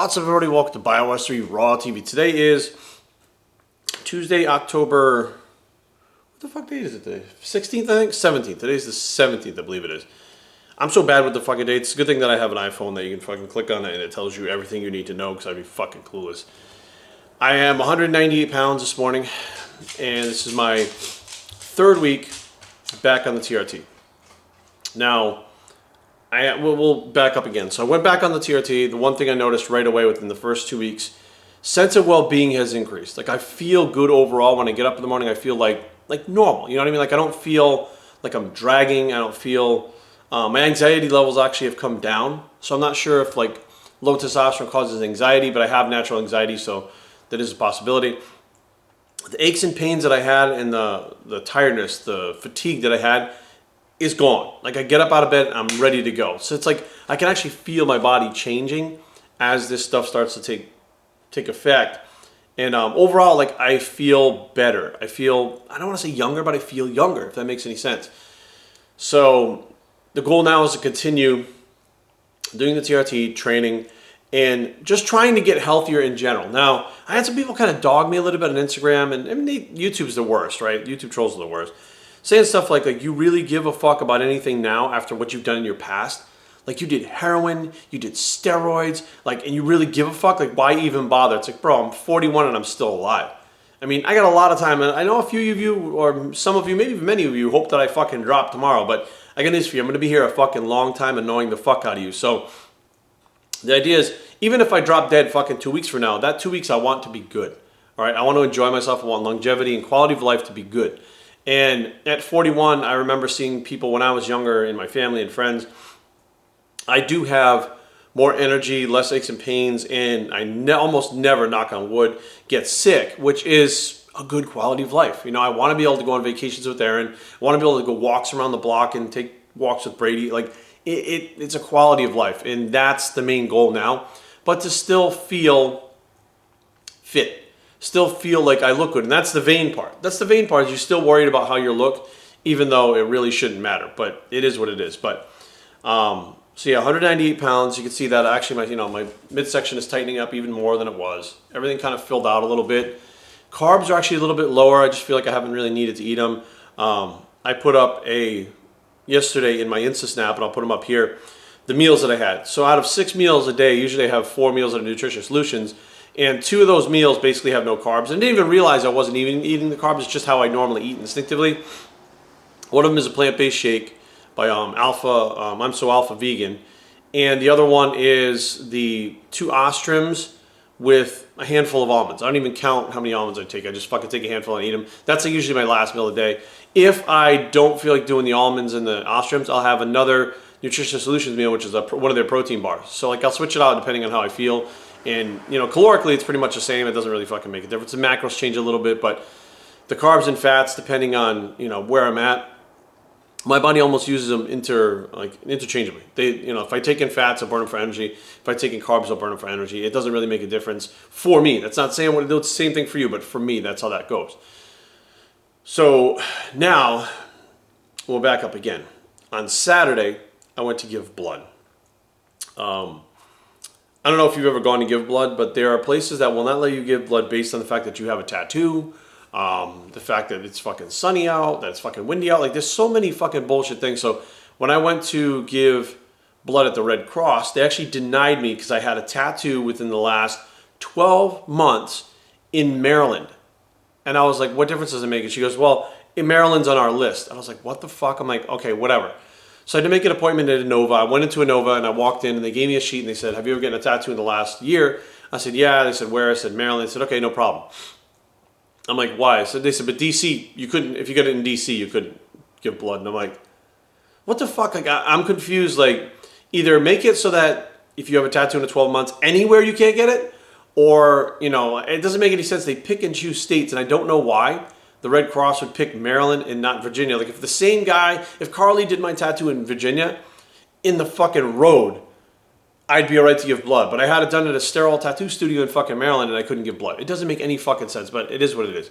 What's up, everybody? Welcome to Biockickz 3 Raw TV. Today is Tuesday, October... What the fuck date is it today? 16th, I think? 17th. Today's the 17th, I believe it is. I'm so bad with the fucking dates. It's a good thing that I have an iPhone that you can fucking click on it and it tells you everything you need to know, because I'd be fucking clueless. I am 198 pounds this morning, and this is my third week back on the TRT. Now, we'll back up again. So I went back on the TRT. The one thing I noticed right away within the first 2 weeks, sense of well-being has increased. Like, I feel good overall. When I get up in the morning, I feel like normal. You know what I mean? Like, I don't feel like I'm dragging. I don't feel... my anxiety levels actually have come down. So I'm not sure if, like, low testosterone causes anxiety, but I have natural anxiety, so that is a possibility. The aches and pains that I had and the tiredness, the fatigue that I had is gone. Like, I get up out of bed, I'm ready to go. So it's like I can actually feel my body changing as this stuff starts to take effect. And overall, like, I feel better. I feel, I don't want to say younger, but I feel younger, if that makes any sense. So the goal now is to continue doing the TRT training and just trying to get healthier in general. Now, I had some people kind of dog me a little bit on Instagram, and I mean, YouTube's the worst, right? YouTube trolls are the worst. Saying stuff like, you really give a fuck about anything now after what you've done in your past? Like, you did heroin, you did steroids, like, and you really give a fuck? Like, why even bother? It's like, bro, I'm 41 and I'm still alive. I mean, I got a lot of time, and I know a few of you, or some of you, maybe many of you, hope that I fucking drop tomorrow, but I got news for you. I'm going to be here a fucking long time annoying the fuck out of you. So the idea is, even if I drop dead fucking 2 weeks from now, that 2 weeks I want to be good. All right, I want to enjoy myself. I want longevity and quality of life to be good. And at 41, I remember seeing people when I was younger in my family and friends. I do have more energy, less aches and pains, and I almost never, knock on wood, get sick, which is a good quality of life. You know, I want to be able to go on vacations with Aaron. I want to be able to go walks around the block and take walks with Brady. Like, it's a quality of life, and that's the main goal now. But to still feel fit. Still feel like I look good. And that's the vain part. That's the vain part, is you're still worried about how you look, even though it really shouldn't matter. But it is what it is. But so yeah, 198 pounds. You can see that actually my midsection is tightening up even more than it was. Everything kind of filled out a little bit. Carbs are actually a little bit lower. I just feel like I haven't really needed to eat them. I put up yesterday in my Insta Snap, and I'll put them up here, the meals that I had. So out of 6 meals a day, usually I have 4 meals that are nutritious solutions. And 2 of those meals basically have no carbs. And I didn't even realize I wasn't even eating the carbs. It's just how I normally eat instinctively. One of them is a plant-based shake by I'm So Alpha Vegan. And the other one is the 2 Ostroms with a handful of almonds. I don't even count how many almonds I take. I just fucking take a handful and eat them. That's usually my last meal of the day. If I don't feel like doing the almonds and the Ostroms, I'll have another nutritious solutions meal, which is one of their protein bars. So, like, I'll switch it out depending on how I feel. And, you know, calorically, it's pretty much the same. It doesn't really fucking make a difference. The macros change a little bit, but the carbs and fats, depending on, you know, where I'm at, my body almost uses them interchangeably. If I take in fats, I'll burn them for energy. If I take in carbs, I'll burn them for energy. It doesn't really make a difference for me. That's not saying what to do. It's the same thing for you, but for me, that's how that goes. So now we'll back up again. On Saturday, I went to give blood. I don't know if you've ever gone to give blood, but there are places that will not let you give blood based on the fact that you have a tattoo, the fact that it's fucking sunny out, that it's fucking windy out. Like, there's so many fucking bullshit things. So when I went to give blood at the Red Cross, they actually denied me because I had a tattoo within the last 12 months in Maryland. And I was like, what difference does it make? And she goes, well, Maryland's on our list. And I was like, what the fuck? I'm like, okay, whatever. So I had to make an appointment at Inova. I went into Inova and I walked in and they gave me a sheet and they said, have you ever gotten a tattoo in the last year? I said, yeah. They said, where? I said, Maryland. They said, okay, no problem. I'm like, why? So they said, but DC, you couldn't, if you got it in DC, you couldn't give blood. And I'm like, what the fuck? Like, I'm confused. Like, either make it so that if you have a tattoo in 12 months, anywhere you can't get it, or, you know, it doesn't make any sense. They pick and choose states and I don't know why. The Red Cross would pick Maryland and not Virginia. Like, if the same guy, if Carly did my tattoo in Virginia, in the fucking road, I'd be all right to give blood. But I had it done at a sterile tattoo studio in fucking Maryland and I couldn't give blood. It doesn't make any fucking sense, but it is what it is.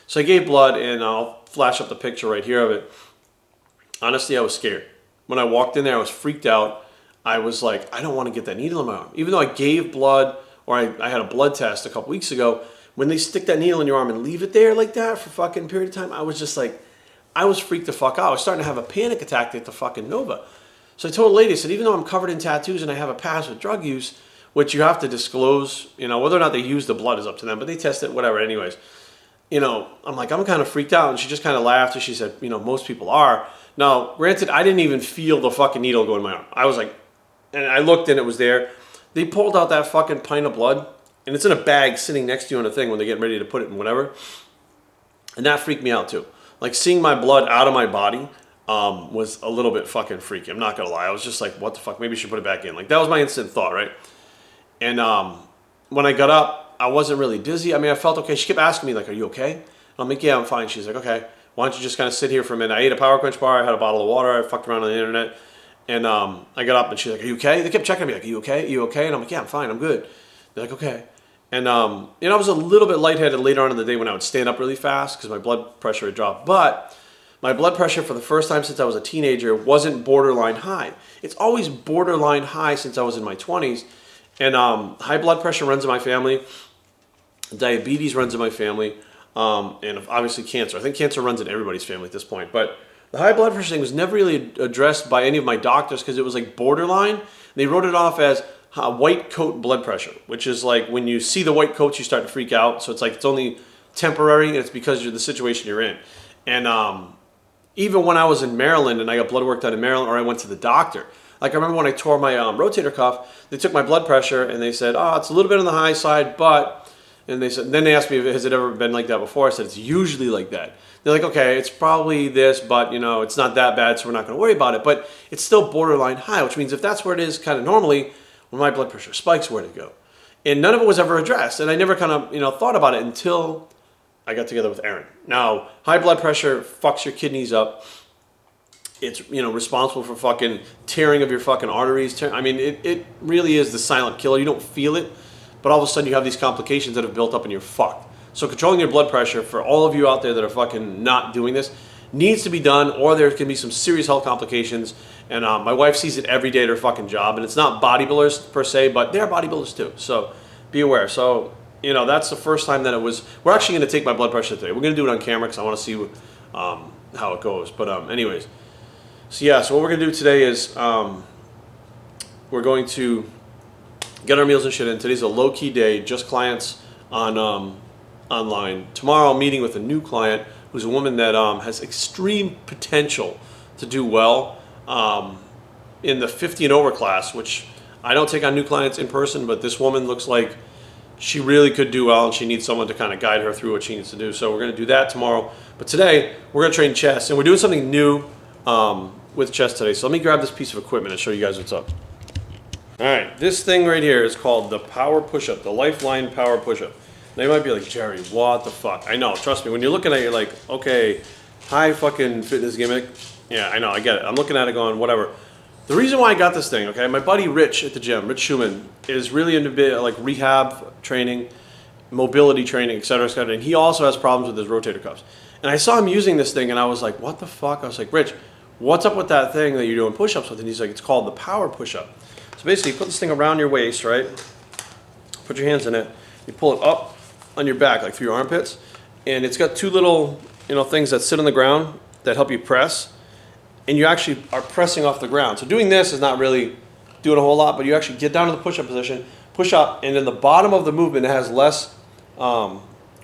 So I gave blood, and I'll flash up the picture right here of it. Honestly, I was scared. When I walked in there, I was freaked out. I was like, I don't want to get that needle in my arm. Even though I gave blood or I had a blood test a couple weeks ago. When they stick that needle in your arm and leave it there like that for fucking period of time, I was just like, I was freaked the fuck out. I was starting to have a panic attack at the fucking Nova. So I told the lady, I said, even though I'm covered in tattoos and I have a past with drug use, which you have to disclose, you know, whether or not they use the blood is up to them, but they test it, whatever, anyways. You know, I'm like, I'm kind of freaked out. And she just kind of laughed and she said, you know, most people are. Now, granted, I didn't even feel the fucking needle go in my arm. I was like, and I looked and it was there. They pulled out that fucking pint of blood and it's in a bag sitting next to you on a thing when they're getting ready to put it in whatever. And that freaked me out too. Like seeing my blood out of my body was a little bit fucking freaky. I'm not going to lie. I was just like, what the fuck? Maybe I should put it back in. Like that was my instant thought, right? And when I got up, I wasn't really dizzy. I mean, I felt okay. She kept asking me like, are you okay? And I'm like, yeah, I'm fine. She's like, okay, why don't you just kind of sit here for a minute? I ate a Power Crunch bar. I had a bottle of water. I fucked around on the internet. And I got up and she's like, are you okay? They kept checking me like, are you okay? Are you okay? And I'm like, yeah, I'm fine. I'm good. They're like, okay. And, you know, I was a little bit lightheaded later on in the day when I would stand up really fast because my blood pressure had dropped. But my blood pressure for the first time since I was a teenager wasn't borderline high. It's always borderline high since I was in my 20s. And high blood pressure runs in my family. Diabetes runs in my family. And obviously cancer. I think cancer runs in everybody's family at this point. But the high blood pressure thing was never really addressed by any of my doctors because it was like borderline. They wrote it off as white coat blood pressure, which is like when you see the white coats, you start to freak out. So it's like it's only temporary, and it's because of the situation you're in. And even when I was in Maryland and I got blood work done in Maryland, or I went to the doctor, like I remember when I tore my rotator cuff, they took my blood pressure and they said, oh, it's a little bit on the high side, but, and then they asked me, has it ever been like that before? I said, it's usually like that. They're like, okay, it's probably this, but you know, it's not that bad, so we're not going to worry about it. But it's still borderline high, which means if that's where it is kind of normally, when my blood pressure spikes, where to go? And none of it was ever addressed. And I never kind of, you know, thought about it until I got together with Erin. Now, high blood pressure fucks your kidneys up. It's, you know, responsible for fucking tearing of your fucking arteries. I mean, it really is the silent killer. You don't feel it, but all of a sudden you have these complications that have built up and you're fucked. So controlling your blood pressure, for all of you out there that are fucking not doing this, needs to be done, or there can be some serious health complications. And my wife sees it every day at her fucking job, and it's not bodybuilders per se, but they're bodybuilders too. So be aware. So, you know, that's the first time that it was. We're actually going to take my blood pressure today. We're going to do it on camera because I want to see how it goes. But anyways, so yeah. So what we're going to do today is we're going to get our meals and shit in. Today's a low key day, just clients on online. Tomorrow, I'm meeting with a new client who's a woman that has extreme potential to do well in the 50 and over class, which I don't take on new clients in person, but this woman looks like she really could do well, and she needs someone to kind of guide her through what she needs to do. So we're going to do that tomorrow. But today, we're going to train chest, and we're doing something new with chest today. So let me grab this piece of equipment and show you guys what's up. All right, this thing right here is called the power push-up, the Lifeline power push-up. Now you might be like, Jerry, what the fuck? I know, trust me, when you're looking at it, you're like, okay, high fucking fitness gimmick. Yeah, I know, I get it. I'm looking at it going, whatever. The reason why I got this thing, okay, my buddy Rich at the gym, Rich Schumann, is really into like rehab training, mobility training, et cetera, and he also has problems with his rotator cuffs. And I saw him using this thing, and I was like, what the fuck? I was like, Rich, what's up with that thing that you're doing push-ups with? And he's like, it's called the power push-up. So basically, you put this thing around your waist, right? Put your hands in it. You pull it up on your back, like through your armpits, and it's got two little, you know, things that sit on the ground that help you press, and you actually are pressing off the ground. So doing this is not really doing a whole lot, but you actually get down to the push-up position, push up, and in the bottom of the movement, it has less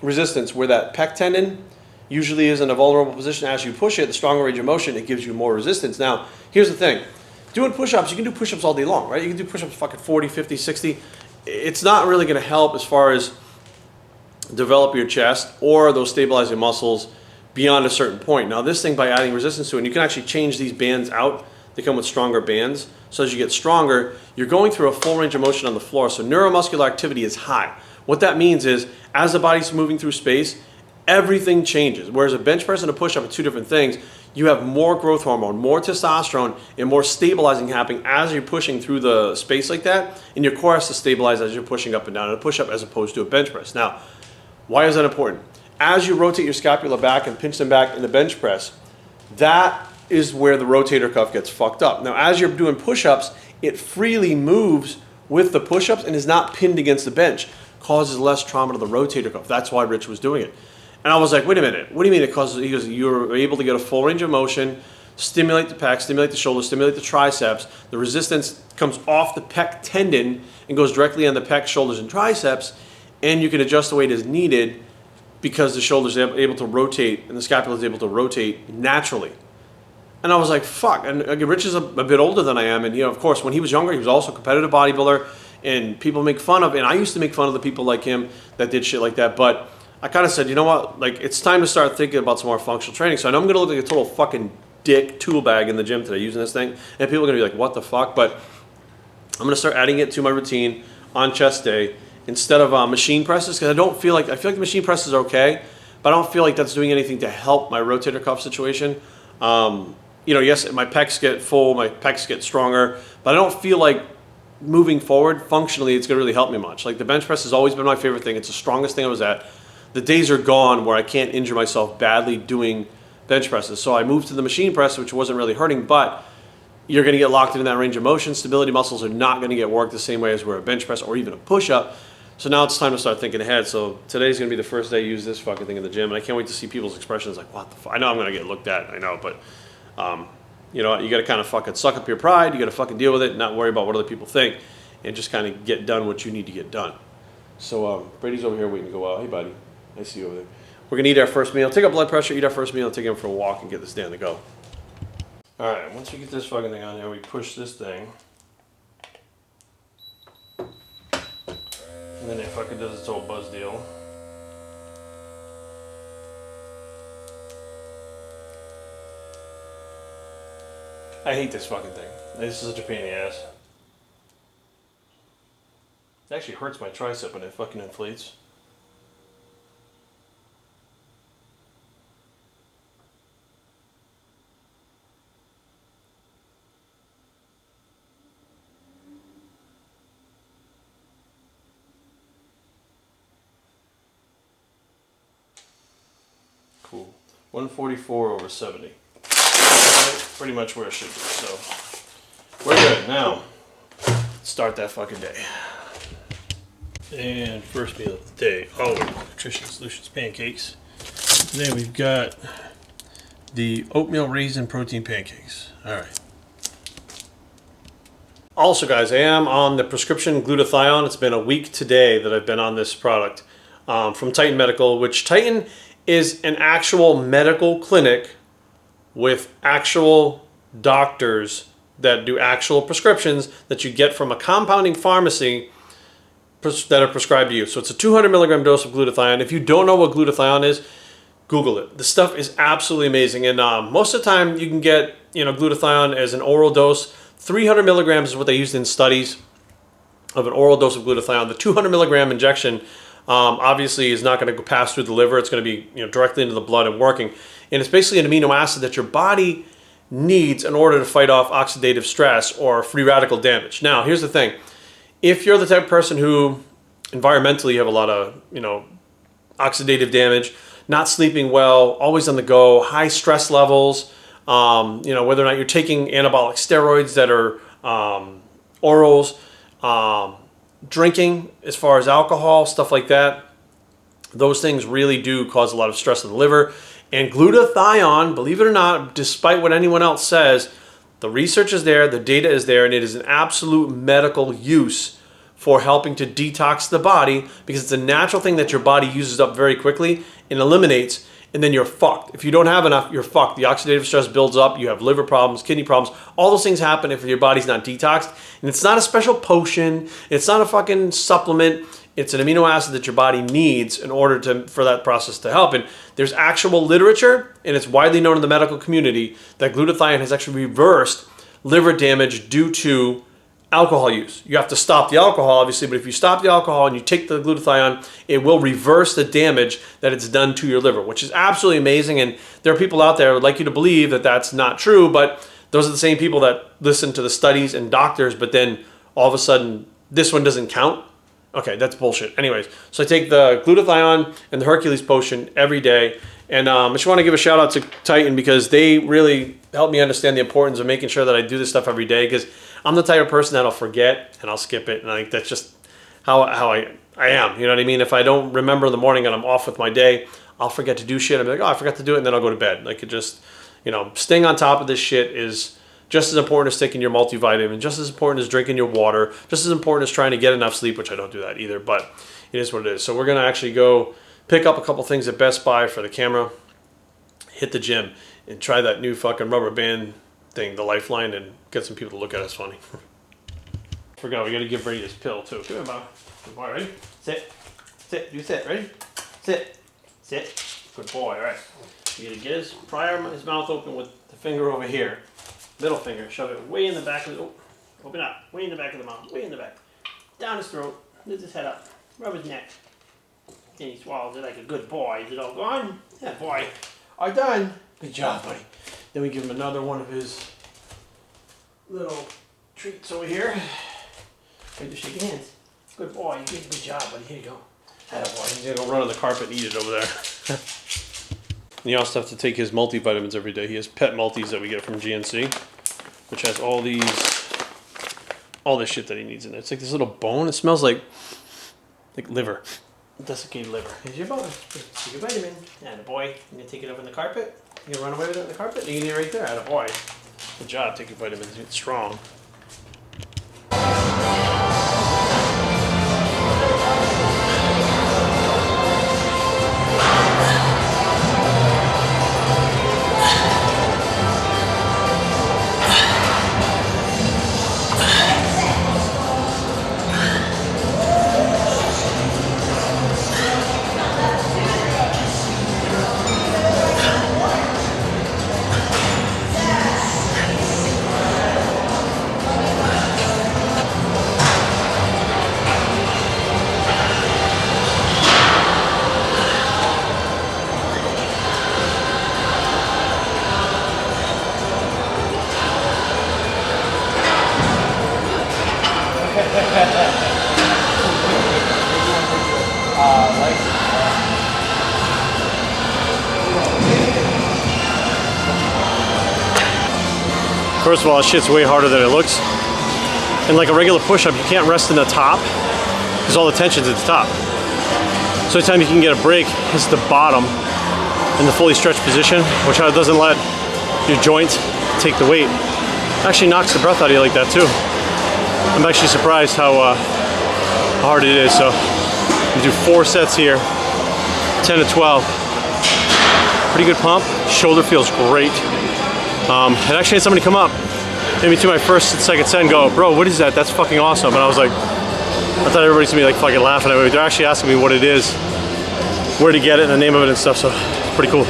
resistance, where that pec tendon usually is in a vulnerable position. As you push it, the stronger range of motion, it gives you more resistance. Now, here's the thing. Doing push-ups, you can do push-ups all day long, right? You can do push-ups fucking 40, 50, 60. It's not really going to help as far as develop your chest or those stabilizing muscles beyond a certain point. Now this thing, by adding resistance to it, and you can actually change these bands out. They come with stronger bands. So as you get stronger, you're going through a full range of motion on the floor. So neuromuscular activity is high. What that means is, as the body's moving through space, everything changes. Whereas a bench press and a push-up are two different things. You have more growth hormone, more testosterone, and more stabilizing happening as you're pushing through the space like that. And your core has to stabilize as you're pushing up and down in a push-up as opposed to a bench press. Now, why is that important? As you rotate your scapula back and pinch them back in the bench press, that is where the rotator cuff gets fucked up. Now, as you're doing push-ups, it freely moves with the push-ups and is not pinned against the bench. Causes less trauma to the rotator cuff. That's why Rich was doing it. And I was like, wait a minute, what do you mean it causes? He goes, you're able to get a full range of motion, stimulate the pec, stimulate the shoulders, stimulate the triceps. The resistance comes off the pec tendon and goes directly on the pec, shoulders, and triceps, and you can adjust the weight as needed because the shoulders are able to rotate and the scapula is able to rotate naturally. And I was like, fuck. And again, Rich is a bit older than I am, and of course, when he was younger, he was also a competitive bodybuilder, and people make fun of, and I used to make fun of the people like him that did shit like that, but I kind of said, you know what, like, it's time to start thinking about some more functional training. So I know I'm going to look like a total fucking dick tool bag in the gym today using this thing, and people are going to be like, what the fuck? But I'm going to start adding it to my routine on chest day instead of machine presses, because I feel like the machine presses are okay, but I don't feel like that's doing anything to help my rotator cuff situation. Yes, my pecs get full, my pecs get stronger, but I don't feel like moving forward functionally it's going to really help me much. Like, the bench press has always been my favorite thing. It's the strongest thing I was at. The days are gone where I can't injure myself badly doing bench presses. So I moved to the machine press, which wasn't really hurting, but you're going to get locked into that range of motion. Stability muscles are not going to get worked the same way as where a bench press or even a push-up. So now it's time to start thinking ahead. So today's going to be the first day I use this fucking thing in the gym, and I can't wait to see people's expressions like, what the fuck? I know I'm going to get looked at, I know, but you know, you got to kind of fucking suck up your pride. You got to fucking deal with it and not worry about what other people think, and just kind of get done what you need to get done. So Brady's over here waiting to go out. Hey, buddy. I see you over there. We're going to eat our first meal. Take our blood pressure, eat our first meal, take him for a walk, and get this down to go. All right, once we get this fucking thing on here, we push this thing. And then it fucking does its old buzz deal. I hate this fucking thing. This is such a pain in the ass. It actually hurts my tricep when it fucking inflates. Cool. 144 over 70. Pretty much where it should be. So we're good. Now, start that fucking day. And first meal of the day. Oh, Nutrition Solutions pancakes. Today we've got the oatmeal raisin protein pancakes. All right. Also, guys, I am on the prescription glutathione. It's been a week today that I've been on this product from Titan Medical, which Titan is an actual medical clinic with actual doctors that do actual prescriptions that you get from a compounding pharmacy that are prescribed to you. So it's a 200 milligram dose of glutathione. If you don't know what glutathione is, Google it. The stuff is absolutely amazing. And most of the time you can get glutathione as an oral dose. 300 milligrams is what they used in studies of an oral dose of glutathione. The 200 milligram injection obviously is not going to go pass through the liver. It's going to be directly into the blood and working. And it's basically an amino acid that your body needs in order to fight off oxidative stress or free radical damage. Now, here's the thing. If you're the type of person who environmentally you have a lot of, oxidative damage, not sleeping well, always on the go, high stress levels, whether or not you're taking anabolic steroids that are orals, drinking as far as alcohol, stuff like that, those things really do cause a lot of stress in the liver. And glutathione, believe it or not, despite what anyone else says, the research is there, the data is there, and it is an absolute medical use for helping to detox the body because it's a natural thing that your body uses up very quickly and eliminates, and then you're fucked. If you don't have enough, you're fucked. The oxidative stress builds up, you have liver problems, kidney problems, all those things happen if your body's not detoxed. And it's not a special potion, it's not a fucking supplement, it's an amino acid that your body needs in order for that process to help. And there's actual literature, and it's widely known in the medical community, that glutathione has actually reversed liver damage due to alcohol use. You have to stop the alcohol, obviously, but if you stop the alcohol and you take the glutathione, it will reverse the damage that it's done to your liver, which is absolutely amazing. And there are people out there who would like you to believe that that's not true, but those are the same people that listen to the studies and doctors, but then all of a sudden, this one doesn't count. Okay, that's bullshit. Anyways, so I take the glutathione and the Hercules potion every day. And I just want to give a shout out to Titan because they really helped me understand the importance of making sure that I do this stuff every day, because I'm the type of person that'll forget and I'll skip it. And I think that's just how I am. You know what I mean? If I don't remember in the morning and I'm off with my day, I'll forget to do shit. I'll be like, oh, I forgot to do it. And then I'll go to bed. Like it just, you know, staying on top of this shit is just as important as taking your multivitamin, just as important as drinking your water, just as important as trying to get enough sleep, which I don't do that either, but it is what it is. So we're going to actually go pick up a couple things at Best Buy for the camera, hit the gym, and try that new fucking rubber band thing, the Lifeline, and get some people to look at us funny. Forgot, we got to give Brady this pill too. Come here, Bob. Good boy, ready? Sit. Sit. You sit. Ready? Sit. Sit. Good boy. All right. You gotta get his mouth open with the finger over here. Middle finger. Shove it way in the back of the... Oh, open up. Way in the back of the mouth. Way in the back. Down his throat. Lift his head up. Rub his neck. And he swallows it like a good boy. Is it all gone? Yeah, boy. All done. Good job, buddy. Then we give him another one of his little treats over here. Ready to shake your hands. Good boy. You did a good job, buddy. Here you go. Attaboy. He's going to go run on the carpet and eat it over there. And you also have to take his multivitamins every day. He has pet multis that we get from GNC, which has all this shit that he needs in it. It's like this little bone. It smells like liver. Desiccated liver. Here's your bone. Take your vitamin. Attaboy. You're going to take it over on the carpet. You're going to run away with it on the carpet. You can eat it right there. Attaboy. Good job. Take your vitamins. It's strong. First of all, this shit's way harder than it looks. And like a regular push-up, you can't rest in the top because all the tension's at the top. So anytime you can get a break, it's the bottom in the fully stretched position, which doesn't let your joint take the weight. It actually knocks the breath out of you like that too. I'm actually surprised how hard it is. So we do 4 sets here, 10 to 12. Pretty good pump. Shoulder feels great. And actually had somebody come up, maybe to my first and second set and go, bro, what is that? That's fucking awesome. And I was like, I thought everybody's gonna be like fucking laughing at me. They're actually asking me what it is, where to get it, and the name of it and stuff. So it's pretty cool.